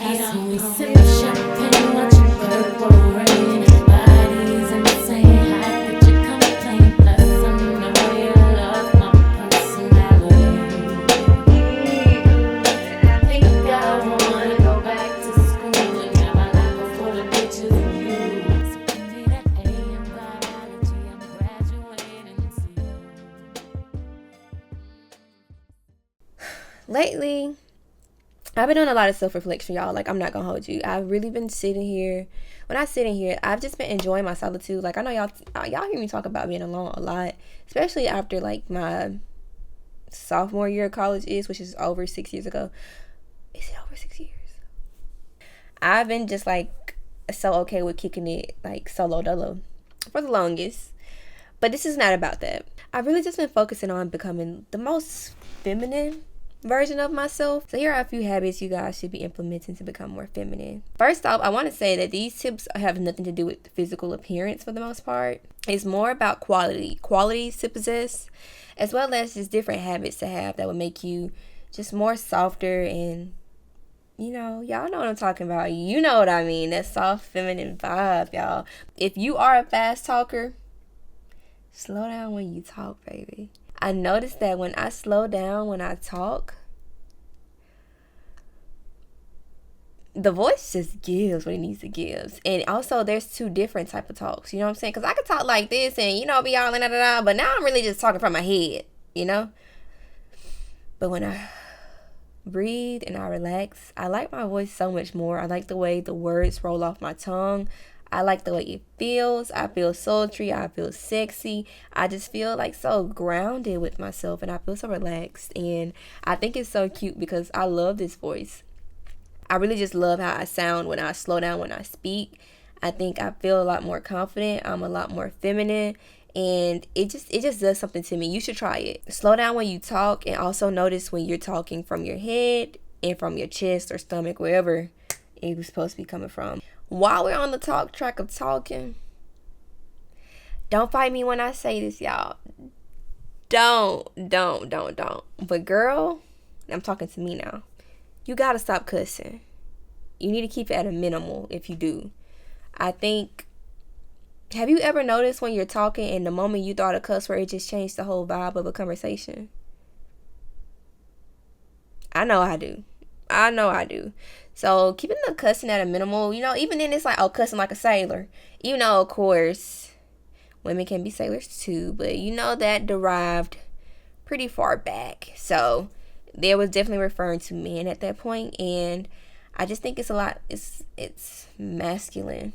As we sip champagne, watching purple rain. Bodies in the same height, could you complain? Plus, I know you love my personality. I think I wanna go back to school and have my life full of pictures of you. So give me that A in biology, I'm graduating soon. Lately, I've been doing a lot of self-reflection, y'all. Like, I'm not gonna hold you. I've really been sitting here. When I sit in here, I've just been enjoying my solitude. Like, I know y'all hear me talk about being alone a lot, especially after like my sophomore year of college which is over 6 years ago. Is it over 6 years? I've been just like so okay with kicking it like solo dolo for the longest. But this is not about that. I've really just been focusing on becoming the most feminine version of myself. So here are a few habits you guys should be implementing to become more feminine. First off, I want to say that these tips have nothing to do with physical appearance for the most part. It's more about qualities to possess, as well as just different habits to have that would make you just more softer and, you know, y'all know what I'm talking about. You know what I mean. That soft feminine vibe, y'all. If you are a fast talker, slow down when you talk, baby. I noticed that when I slow down when I talk, the voice just gives what it needs to give. And also, there's two different type of talks. You know what I'm saying? Because I could talk like this and, you know, be all in da. But now I'm really just talking from my head, you know? But when I breathe and I relax, I like my voice so much more. I like the way the words roll off my tongue. I like the way it feels. I feel sultry. I feel sexy. I just feel like so grounded with myself and I feel so relaxed. And I think it's so cute because I love this voice. I really just love how I sound when I slow down when I speak. I think I feel a lot more confident. I'm a lot more feminine. And it just does something to me. You should try it. Slow down when you talk and also notice when you're talking from your head and from your chest or stomach, wherever it was supposed to be coming from. While we're on the talk track of talking, don't fight me when I say this, y'all. Don't. But girl, I'm talking to me now. You gotta stop cussing. You need to keep it at a minimal if you do. I think, have you ever noticed when you're talking and the moment you thought a cuss word, it just changed the whole vibe of a conversation? I know I do. So keeping the cussing at a minimal, you know, even then it's like, oh, cussing like a sailor. You know, of course, women can be sailors too, but you know that derived pretty far back. So there was definitely referring to men at that point, and I just think it's masculine.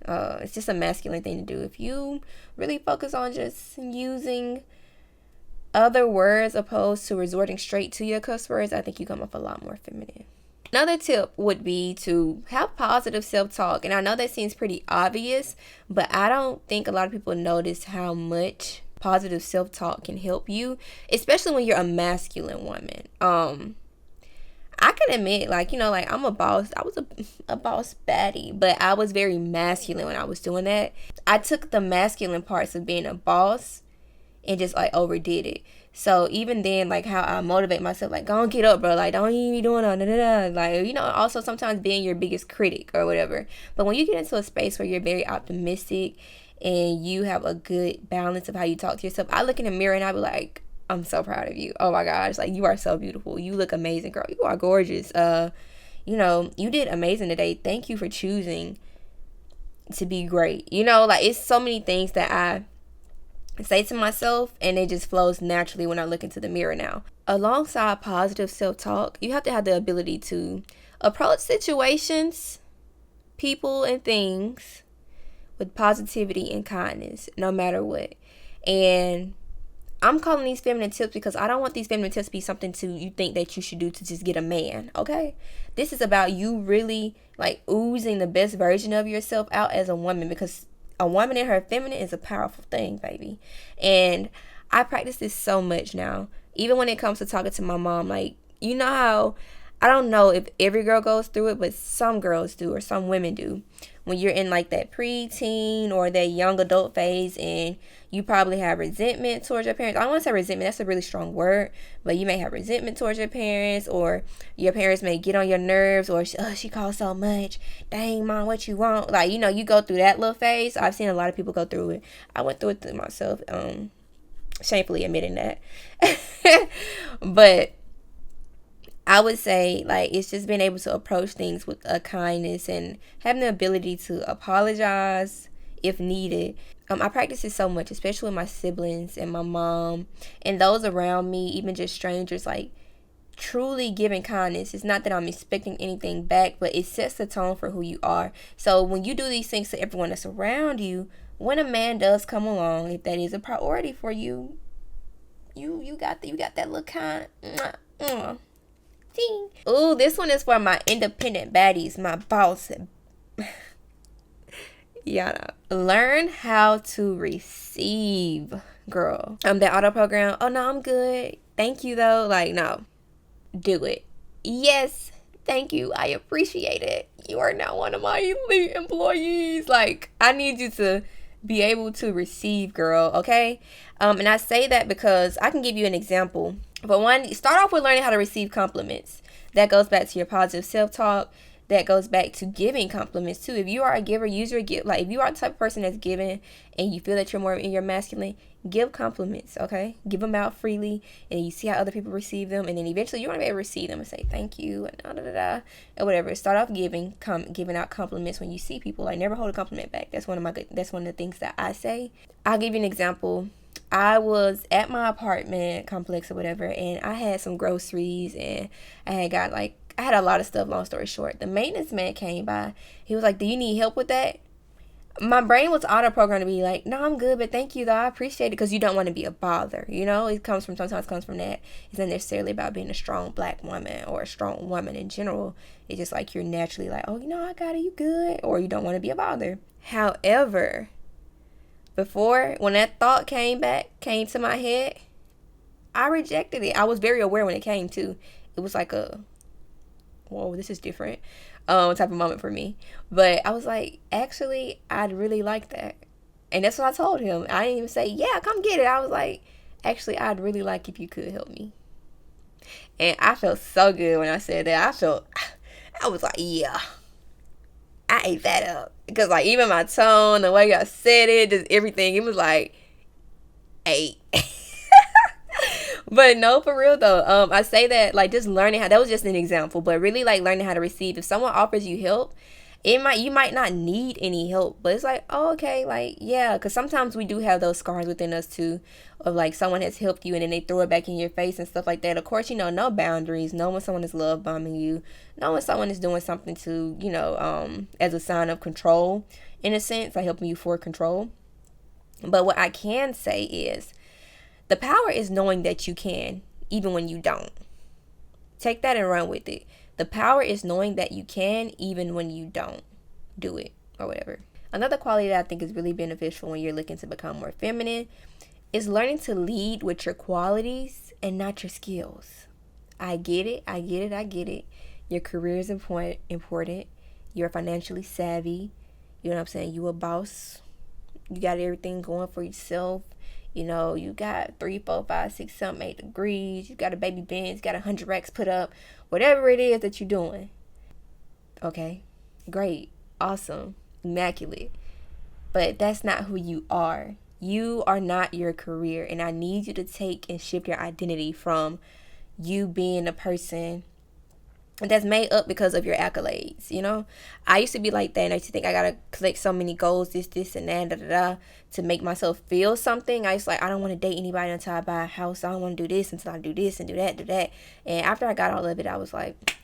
It's just a masculine thing to do. If you really focus on just using other words opposed to resorting straight to your cuss words, I think you come off a lot more feminine. Another tip would be to have positive self-talk. And I know that seems pretty obvious, but I don't think a lot of people notice how much positive self-talk can help you, especially when you're a masculine woman. I can admit, like, you know, like I'm a boss. I was a boss baddie, but I was very masculine when I was doing that. I took the masculine parts of being a boss and just like overdid it. So even then, like how I motivate myself, like, go on, get up, bro. Like, don't even be doing all da. Like, you know, also sometimes being your biggest critic or whatever. But when you get into a space where you're very optimistic and you have a good balance of how you talk to yourself, I look in the mirror and I be like, I'm so proud of you. Oh my gosh, like you are so beautiful. You look amazing, girl. You are gorgeous. You know, you did amazing today. Thank you for choosing to be great. You know, like it's so many things that I say to myself and it just flows naturally when I look into the mirror now. Alongside positive self-talk, you have to have the ability to approach situations, people, and things with positivity and kindness, no matter what. And I'm calling these feminine tips because I don't want these feminine tips to be something to you think that you should do to just get a man, okay? This is about you really like oozing the best version of yourself out as a woman, because a woman in her feminine is a powerful thing, baby. And I practice this so much now. Even when it comes to talking to my mom, like, you know how I don't know if every girl goes through it, but some girls do, or some women do. When you're in like that preteen or that young adult phase, and you probably have resentment towards your parents. I don't want to say resentment, that's a really strong word, but you may have resentment towards your parents, or your parents may get on your nerves, or she calls so much. Dang, mom, what you want? Like, you go through that little phase. I've seen a lot of people go through it. I went through it myself, shamefully admitting that. But I would say, like, it's just being able to approach things with a kindness and having the ability to apologize if needed. I practice it so much, especially with my siblings and my mom and those around me, even just strangers. Like, truly giving kindness. It's not that I'm expecting anything back, but it sets the tone for who you are. So when you do these things to everyone that's around you, when a man does come along, if that is a priority for you, you got that little kind. Ooh, this one is for my independent baddies, my boss. Yeah, learn how to receive, girl. That auto program. Oh no, I'm good. Thank you though. Like, no, do it. Yes, thank you. I appreciate it. You are now one of my elite employees. Like, I need you to be able to receive, girl. Okay. And I say that because I can give you an example. But one, start off with learning how to receive compliments. That goes back to your positive self-talk. That goes back to giving compliments too. If you are a giver, use your gift. Like, if you are the type of person that's giving and you feel that you're more in your masculine, give compliments, okay? Give them out freely, and you see how other people receive them, and then eventually you're gonna be able to receive them and say thank you and or whatever. Start off giving out compliments when you see people. Like, never hold a compliment back. That's one of the things that I say. I'll give you an example. I was at my apartment complex or whatever, and I had some groceries, and I had a lot of stuff. Long story short, the maintenance man came by. He was like, do you need help with that? My brain was auto-programmed to be like, no, I'm good, but thank you though, I appreciate it, because you don't want to be a bother. It sometimes comes from that. It's not necessarily about being a strong black woman or a strong woman in general. It's just like you're naturally like, oh, I got it, you good, or you don't want to be a bother. However, before, when that thought came to my head, I rejected it. I was very aware when it came to. It was like a, whoa, this is different type of moment for me. But I was like, actually, I'd really like that. And that's what I told him. I didn't even say, yeah, come get it. I was like, actually, I'd really like if you could help me. And I felt so good when I said that. I was like, yeah, I ate that up. Because, like, even my tone, the way I said it, just everything, it was like, ate. But no, for real though, I say that, like, just learning how, that was just an example, but really, like, learning how to receive. If someone offers you help, you might not need any help, but it's like, oh, okay, like, yeah, because sometimes we do have those scars within us too, of like, someone has helped you and then they throw it back in your face and stuff like that. Of course, no boundaries, know when someone is love bombing you, know when someone is doing something to, as a sign of control, in a sense, like helping you for control. But what I can say is, the power is knowing that you can, even when you don't. Take that and run with it. The power is knowing that you can, even when you don't do it, or whatever. Another quality that I think is really beneficial when you're looking to become more feminine is learning to lead with your qualities and not your skills. I get it. Your career is important. You're financially savvy. You know what I'm saying? You a boss. You got everything going for yourself. You got 3, 4, 5, 6, 7, 8 degrees. You got a baby Benz. You got 100 racks put up. Whatever it is that you're doing. Okay, great, awesome, immaculate. But that's not who you are. You are not your career. And I need you to take and shift your identity from you being a person that's made up because of your accolades. I used to be like that, and I used to think I gotta collect so many goals, this and that, to make myself feel something. I used to I don't want to date anybody until I buy a house. I don't want to do this until I do this and do that. And after I got all of it, I was like,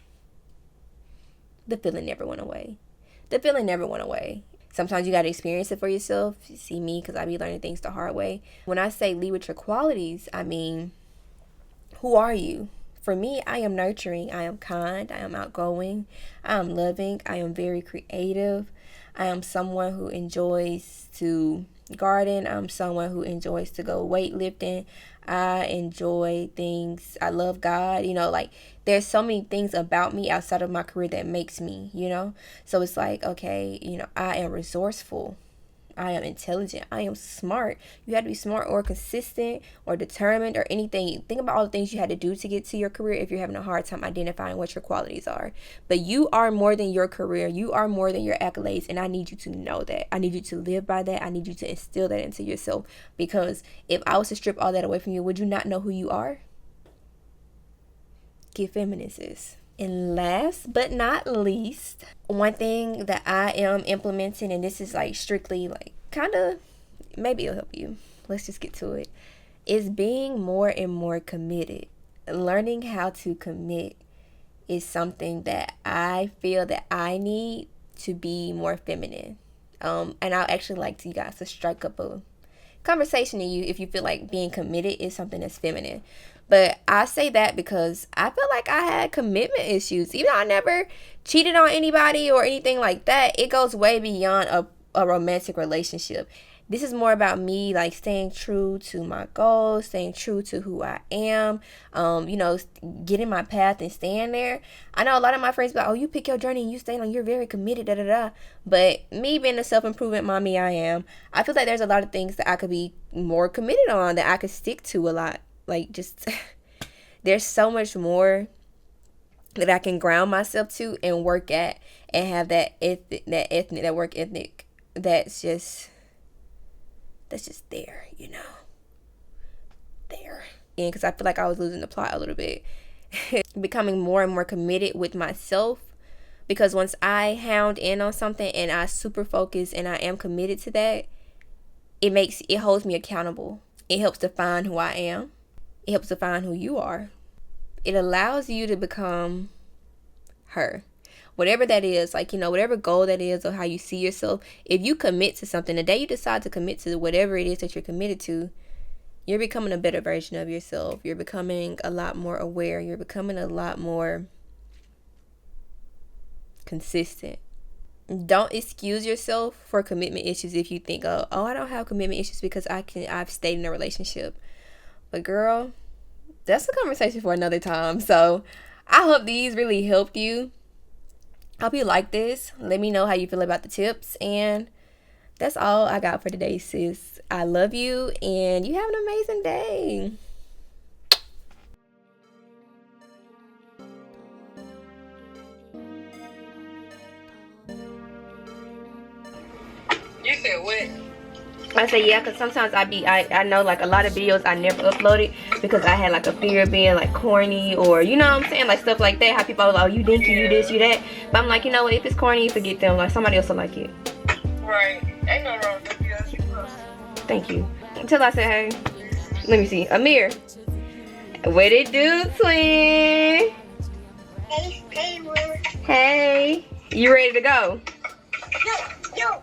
the feeling never went away. Sometimes you gotta experience it for yourself. You see me, because I be learning things the hard way. When I say lead with your qualities, I mean, who are you? For me, I am nurturing, I am kind, I am outgoing, I am loving, I am very creative, I am someone who enjoys to, garden. I'm someone who enjoys to go weightlifting. I enjoy things. I love God. You know, like there's so many things about me outside of my career that makes me, you know. So it's like, okay, you know, I am resourceful. I am intelligent. I am smart. You have to be smart or consistent or determined or anything. Think about all the things you had to do to get to your career if you're having a hard time identifying what your qualities are. But you are more than your career. You are more than your accolades. And I need you to know that. I need you to live by that. I need you to instill that into yourself. Because if I was to strip all that away from you, would you not know who you are? Get feminists. And last but not least, one thing that I am implementing, and this is like strictly like kind of, maybe it'll help you. Let's just get to it. Is being more and more committed. Learning how to commit is something that I feel that I need to be more feminine. And I'll actually like you guys to strike up a conversation to you if you feel like being committed is something that's feminine. But I say that because I feel like I had commitment issues. Even though I never cheated on anybody or anything like that, it goes way beyond a romantic relationship. This is more about me like staying true to my goals, staying true to who I am, you know, getting my path and staying there. I know a lot of my friends be like, oh, you pick your journey and you stay on, you're very committed, da da da. But me being the self-improvement mommy I am, I feel like there's a lot of things that I could be more committed on, that I could stick to a lot. Like just there's so much more that I can ground myself to and work at and have that work ethic that's just there, you know, there. And because I feel like I was losing the plot a little bit. Becoming more and more committed with myself, because once I hound in on something and I super focus and I am committed to that, it holds me accountable. It helps define who I am. It helps define who you are. It allows you to become her. Whatever that is, like, you know, whatever goal that is or how you see yourself, if you commit to something, the day you decide to commit to whatever it is that you're committed to, you're becoming a better version of yourself. You're becoming a lot more aware. You're becoming a lot more consistent. Don't excuse yourself for commitment issues if you think, oh, I don't have commitment issues because I've stayed in a relationship. But girl, that's a conversation for another time. So I hope these really helped you. I hope you like this. Let me know how you feel about the tips. And that's all I got for today, sis. I love you and you have an amazing day. You said what? I say yeah, because sometimes I know like a lot of videos I never uploaded because I had like a fear of being like corny, or you know what I'm saying, like stuff like that. How people are like, oh, you dinky, you this, you that. But I'm like, you know what, if it's corny, forget them. Like somebody else will like it. Right. Ain't no wrong with that. Thank you. Until I say hey. Let me see. Amir. What it do, twin? Hey, Hey. You ready to go? yo.